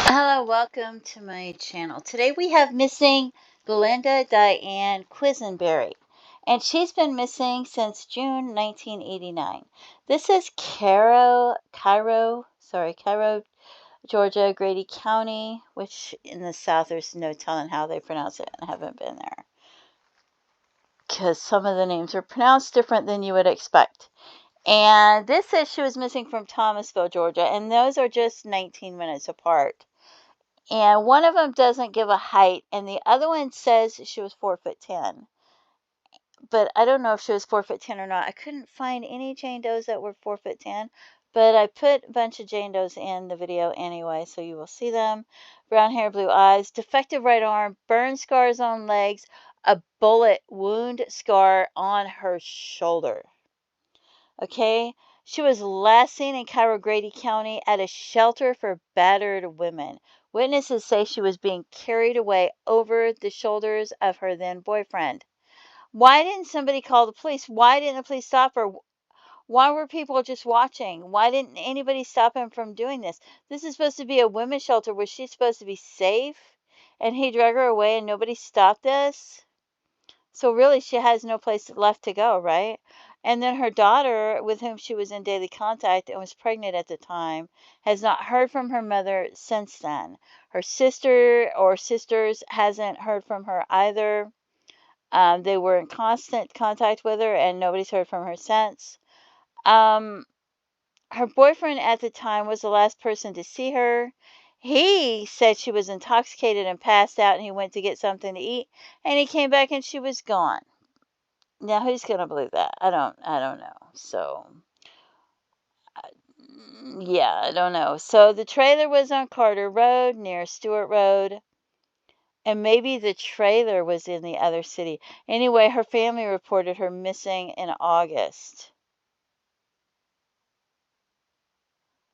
Hello, welcome to my channel. Today we have missing Glenda Diane Quisenberry, and she's been missing since June 1989. This is Cairo, Georgia, Grady County, which in the south there's no telling how they pronounce it. I haven't been there because some of the names are pronounced different than you would expect. And this says she was missing from Thomasville, Georgia, and those are just 19 minutes apart. And one of them doesn't give a height, and the other one says she was 4'10". But I don't know if she was 4'10" or not. I couldn't find any Jane Does that were 4'10", but I put a bunch of Jane Does in the video anyway, so you will see them. Brown hair, blue eyes, defective right arm, burn scars on legs, a bullet wound scar on her shoulder. Okay, she was last seen in Cairo, Grady County at a shelter for battered women. Witnesses say she was being carried away over the shoulders of her then boyfriend. Why didn't somebody call the police? Why didn't the police stop her? Why were people just watching? Why didn't anybody stop him from doing this? This is supposed to be a women's shelter. Was she supposed to be safe? And he drug her away and nobody stopped this? So really, she has no place left to go, right? And then her daughter, with whom she was in daily contact and was pregnant at the time, has not heard from her mother since then. Her sister or sisters hasn't heard from her either. They were in constant contact with her, and nobody's heard from her since. Her boyfriend at the time was the last person to see her. He said she was intoxicated and passed out, and he went to get something to eat, and he came back and she was gone. Now, who's going to believe that? I don't know. So, yeah, I don't know. So the trailer was on Carter Road near Stewart Road, and maybe the trailer was in the other city. Anyway, her family reported her missing in August.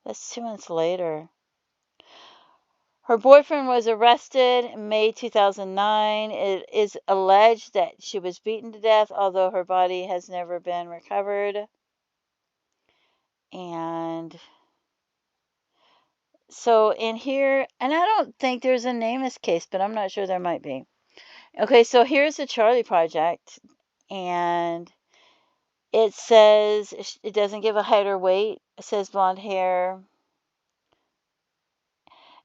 That's 2 months later. Her boyfriend was arrested in May 2009. It is alleged that she was beaten to death, although her body has never been recovered. And so in here, and I don't think there's a Nameless case, but I'm not sure there might be. Okay, so here's the Charlie Project, and it says, it doesn't give a height or weight. It says blonde hair.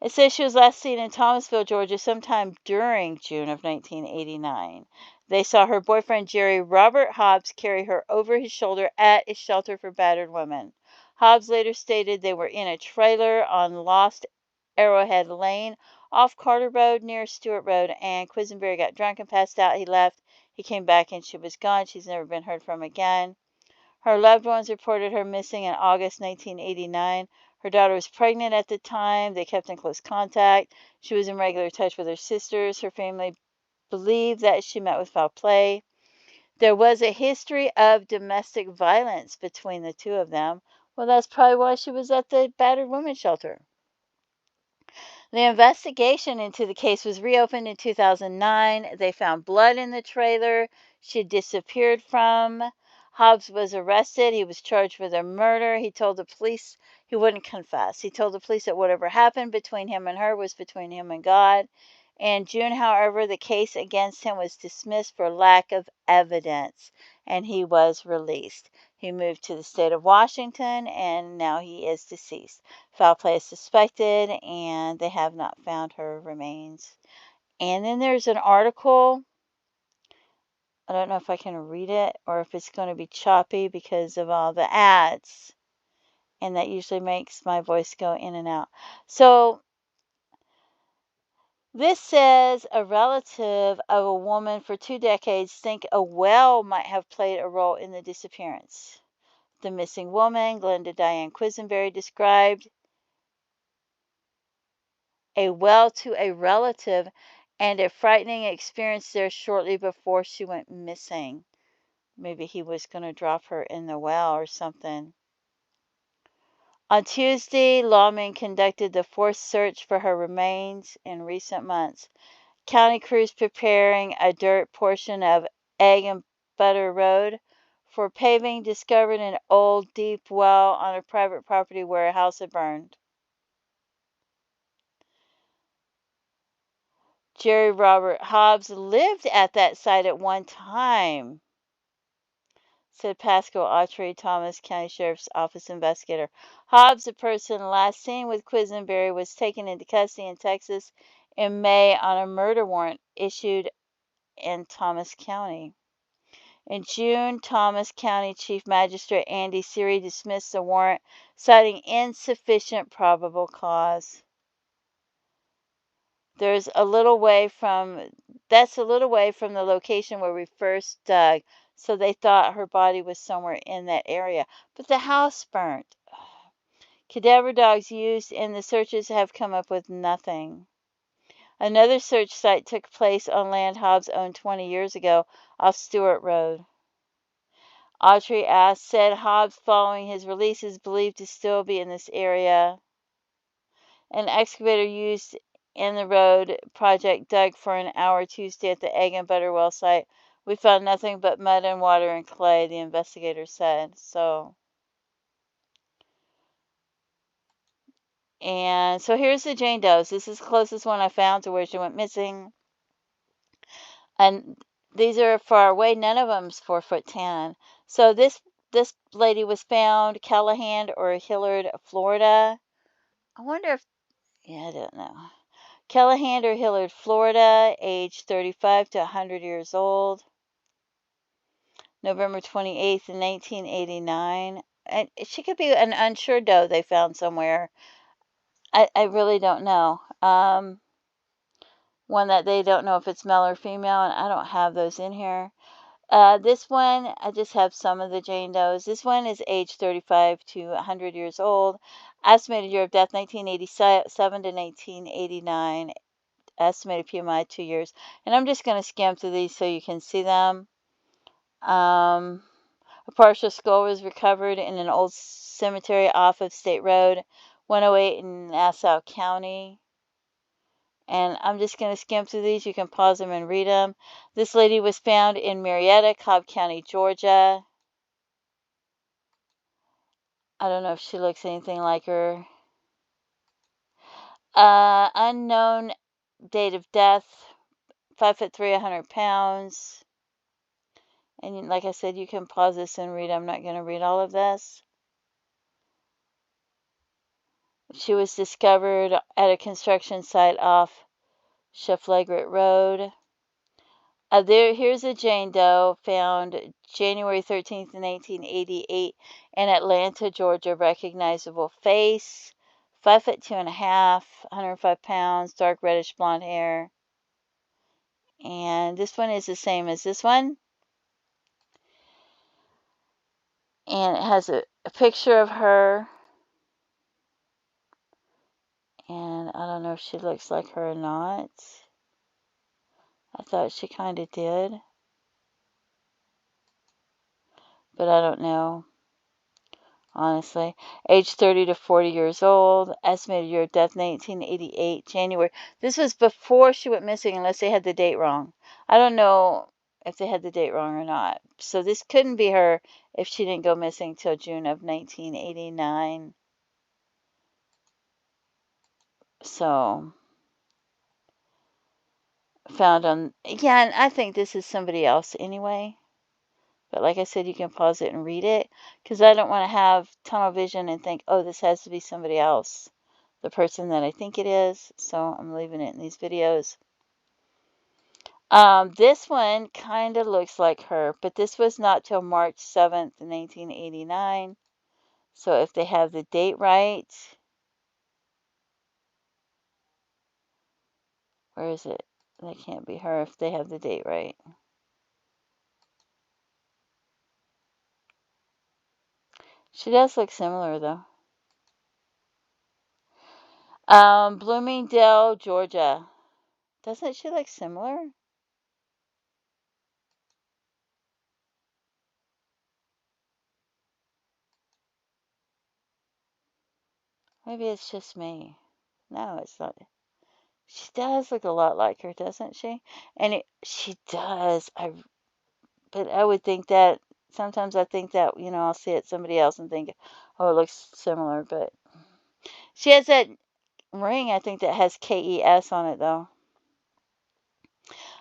It says she was last seen in Thomasville, Georgia, sometime during June of 1989. They saw her boyfriend, Jerry Robert Hobbs, carry her over his shoulder at a shelter for battered women. Hobbs later stated they were in a trailer on Lost Arrowhead Lane off Carter Road near Stewart Road, and Quisenberry got drunk and passed out. He left. He came back and she was gone. She's never been heard from again. Her loved ones reported her missing in August 1989. Her daughter was pregnant at the time. They kept in close contact. She was in regular touch with her sisters. Her family believed that she met with foul play. There was a history of domestic violence between the two of them. Well, that's probably why she was at the battered women's shelter. The investigation into the case was reopened in 2009. They found blood in the trailer she disappeared from. Hobbs was arrested. He was charged with a murder. He told the police he wouldn't confess. He told the police that whatever happened between him and her was between him and God. In June, however, the case against him was dismissed for lack of evidence, and he was released. He moved to the state of Washington, and now he is deceased. Foul play is suspected, and they have not found her remains. And then there's an article. I don't know if I can read it or if it's going to be choppy because of all the ads. And that usually makes my voice go in and out. So this says a relative of a woman for 2 decades think a well might have played a role in the disappearance. The missing woman, Glenda Diane Quisenberry, described a well to a relative and a frightening experience there shortly before she went missing. Maybe he was going to drop her in the well or something. On Tuesday, lawmen conducted the fourth search for her remains in recent months. County crews preparing a dirt portion of Egg and Butter Road for paving discovered an old deep well on a private property where a house had burned. Jerry Robert Hobbs lived at that site at one time, said Pascal Autry, Thomas County Sheriff's Office investigator. Hobbs, the person last seen with Quisenberry, was taken into custody in Texas in May on a murder warrant issued in Thomas County. In June, Thomas County Chief Magistrate Andy Seary dismissed the warrant, citing insufficient probable cause. That's a little way from the location where we first dug, so they thought her body was somewhere in that area. But the house burnt. Cadaver dogs used in the searches have come up with nothing. Another search site took place on land Hobbs owned 20 years ago off Stewart Road. Autry said Hobbs, following his release, is believed to still be in this area. An excavator used in the road project dug for an hour Tuesday at the Egg and Butter Well site. We found nothing but mud and water and clay, the investigator said. And so here's the Jane Does. This is the closest one I found to where she went missing. And these are far away. None of them's 4'10". So this lady was found Callahan or Hillard, Florida. I wonder if, I don't know. Callahan or Hillard, Florida, age 35 to 100 years old. November 28th, 1989. And she could be an unsure doe they found somewhere. I really don't know. One that they don't know if it's male or female, and I don't have those in here. This one, I just have some of the Jane Does. This one is age 35 to 100 years old. Estimated year of death, 1987 to 1989. Estimated PMI, 2 years. And I'm just going to skim through these so you can see them. A partial skull was recovered in an old cemetery off of State Road 108 in Nassau County. And I'm just going to skim through these. You can pause them and read them. This lady was found in Marietta, Cobb County, Georgia. I don't know if she looks anything like her. Unknown date of death, 5'3", 100 pounds. And like I said, you can pause this and read. I'm not going to read all of this. She was discovered at a construction site off Schefflegret Road. Here's a Jane Doe found January 13th, 1988 in Atlanta, Georgia. Recognizable face, 5'2.5", 105 pounds, dark reddish blonde hair. And this one is the same as this one. And it has a picture of her. And I don't know if she looks like her or not. I thought she kind of did. But I don't know. Honestly. Age 30 to 40 years old. Estimated year of death, 1988, January. This was before she went missing, unless they had the date wrong. I don't know if they had the date wrong or not. So this couldn't be her if she didn't go missing till June of 1989. So, found on, yeah, and I think this is somebody else anyway. But like I said, you can pause it and read it, because I don't want to have tunnel vision and think, oh, this has to be somebody else, the person that I think it is. So I'm leaving it in these videos. This one kind of looks like her, but this was not till March 7th, 1989. So if they have the date right, where is it? That can't be her if they have the date right. She does look similar, though. Bloomingdale, Georgia. Doesn't she look similar? Maybe it's just me. No, it's not. She does look a lot like her, doesn't she? And she does. But I would think that, sometimes I think that, I'll see it somebody else and think, oh, it looks similar. But she has that ring, I think, that has KES on it, though.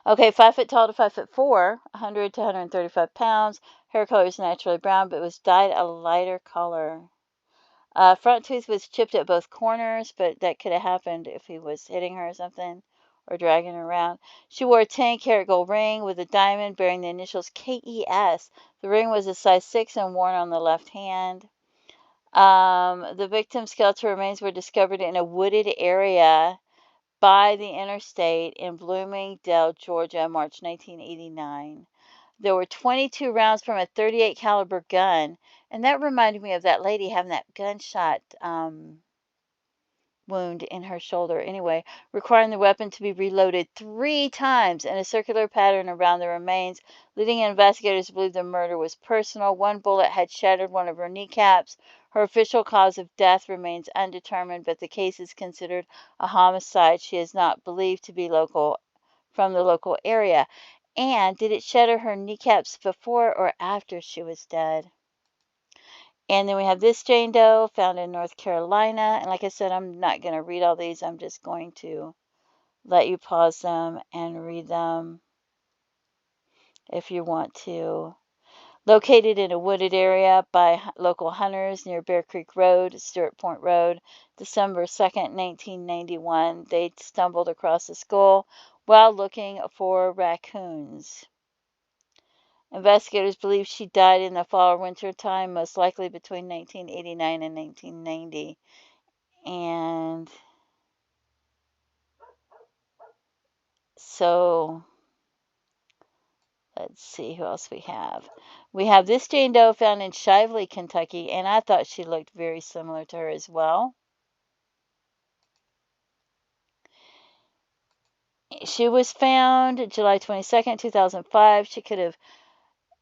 Okay, 5 foot tall to 5'4", 100 to 135 pounds. Hair color is naturally brown, but was dyed a lighter color. Front tooth was chipped at both corners, but that could have happened if he was hitting her or something or dragging her around. She wore a 10-karat gold ring with a diamond bearing the initials KES. The ring was a size 6 and worn on the left hand. The victim's skeletal remains were discovered in a wooded area by the interstate in Bloomingdale, Georgia, March 1989. There were 22 rounds from a .38 caliber gun, and that reminded me of that lady having that gunshot wound in her shoulder. Anyway, requiring the weapon to be reloaded 3 times in a circular pattern around the remains, leading investigators to believe the murder was personal. One bullet had shattered one of her kneecaps. Her official cause of death remains undetermined, but the case is considered a homicide. She is not believed to be from the local area. And did it shatter her kneecaps before or after she was dead? And then we have this Jane Doe found in North Carolina. And like I said, I'm not going to read all these. I'm just going to let you pause them and read them if you want to. Located in a wooded area by local hunters near Bear Creek Road, Stewart Point Road, December 2nd, 1991. They stumbled across the skull while looking for raccoons. Investigators believe she died in the fall or winter time, most likely between 1989 and 1990. And so, let's see who else we have. We have this Jane Doe found in Shively, Kentucky, and I thought she looked very similar to her as well. She was found July 22nd, 2005. She could have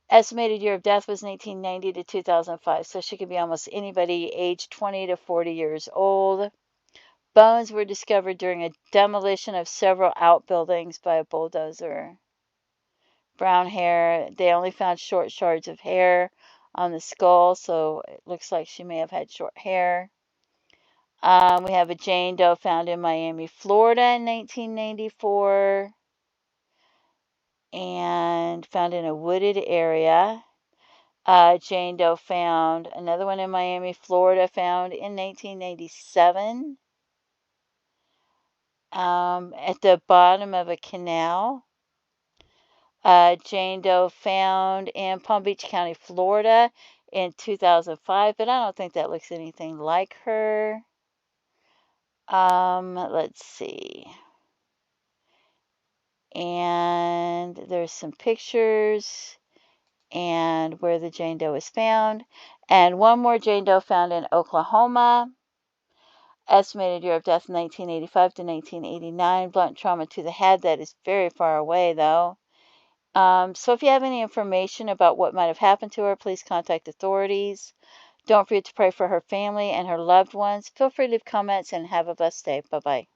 estimated year of death was 1990 to 2005, so she could be almost anybody aged 20 to 40 years old. Bones were discovered during a demolition of several outbuildings by a bulldozer. Brown hair. They only found short shards of hair on the skull, so it looks like she may have had short hair. We have a Jane Doe found in Miami, Florida in 1994 and found in a wooded area. Jane Doe found another one in Miami, Florida, found in 1997 at the bottom of a canal. Jane Doe found in Palm Beach County, Florida in 2005, but I don't think that looks anything like her. Let's see. And there's some pictures and where the Jane Doe was found. And one more Jane Doe found in Oklahoma. Estimated year of death 1985 to 1989. Blunt trauma to the head. That is very far away, though. So if you have any information about what might have happened to her, please contact authorities. Don't forget to pray for her family and her loved ones. Feel free to leave comments and have a blessed day. Bye-bye.